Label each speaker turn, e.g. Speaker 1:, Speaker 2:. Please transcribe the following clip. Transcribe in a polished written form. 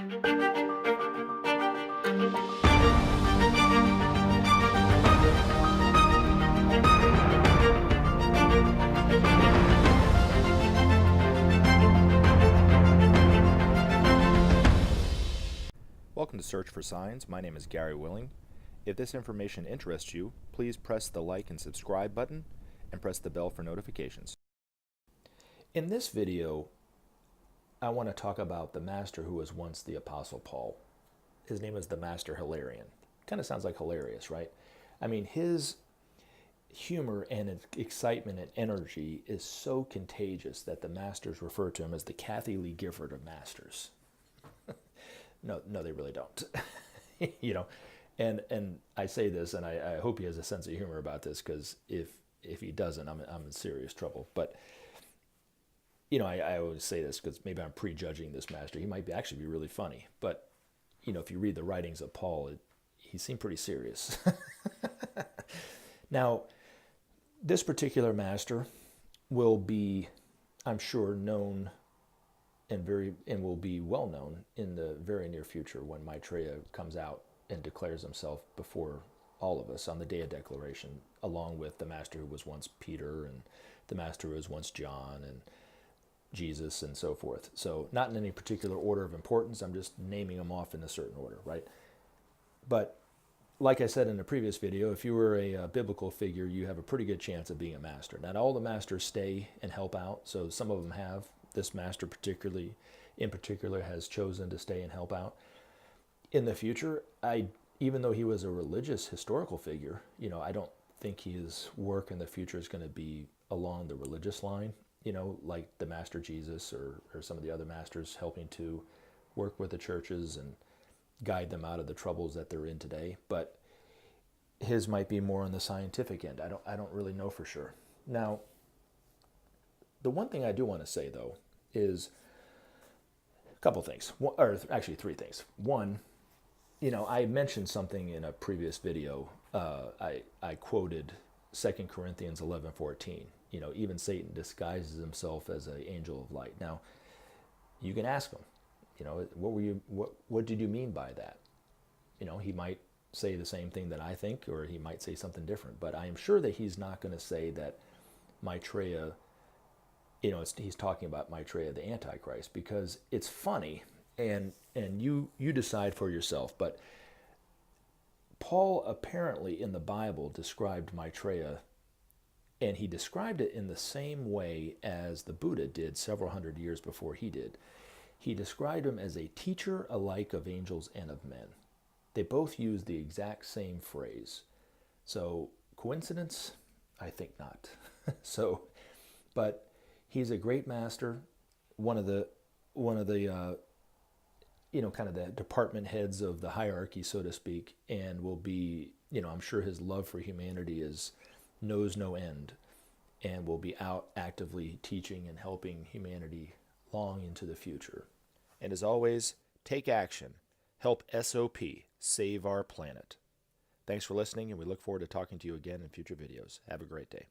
Speaker 1: Welcome to Search for Signs. My name is Gary Willing. If this information interests you, please press the like and subscribe button and press the bell for notifications. In this video, I want to talk about the master who was once the Apostle Paul. His name is the Master Hilarian. Kind of sounds like hilarious, right? I mean, his humor and excitement and energy is so contagious that the masters refer to him as the Kathy Lee Gifford of masters. No, they really don't. You know, and I say this, and I hope he has a sense of humor about this, because if he doesn't, I'm in serious trouble. But you know, I always say this because maybe I'm prejudging this master. He might actually be really funny, but you know, if you read the writings of Paul, he seemed pretty serious. Now, this particular master will be, I'm sure, known and will be well known in the very near future when Maitreya comes out and declares himself before all of us on the day of declaration, along with the master who was once Peter and the master who was once John and Jesus and so forth. So not in any particular order of importance. I'm just naming them off in a certain order, right? But like I said in the previous video, if you were a biblical figure, you have a pretty good chance of being a master. Not all the masters stay and help out, so some of them have. This master in particular has chosen to stay and help out. In the future, even though he was a religious historical figure, you know, I don't think his work in the future is going to be along the religious line, you know, like the Master Jesus or some of the other masters helping to work with the churches and guide them out of the troubles that they're in today. But his might be more on the scientific end. I don't really know for sure. Now, the one thing I do want to say, though, is a couple things, or actually three things. One, you know, I mentioned something in a previous video. I quoted 2 Corinthians 11:14. You know, even Satan disguises himself as an angel of light. Now, you can ask him, you know, what did you mean by that? You know, he might say the same thing that I think, or he might say something different. But I am sure that he's not going to say that Maitreya, you know, he's talking about Maitreya, the Antichrist, because it's funny, and you decide for yourself. But Paul apparently in the Bible described Maitreya, and he described it in the same way as the Buddha did several hundred years before he did. He described him as a teacher alike of angels and of men. They both used the exact same phrase. So coincidence? I think not. But he's a great master, one of the you know, kind of the department heads of the hierarchy, so to speak, and will be, you know, I'm sure his love for humanity knows no end, and will be out actively teaching and helping humanity long into the future. And as always, take action. Help SOP save our planet. Thanks for listening, and we look forward to talking to you again in future videos. Have a great day.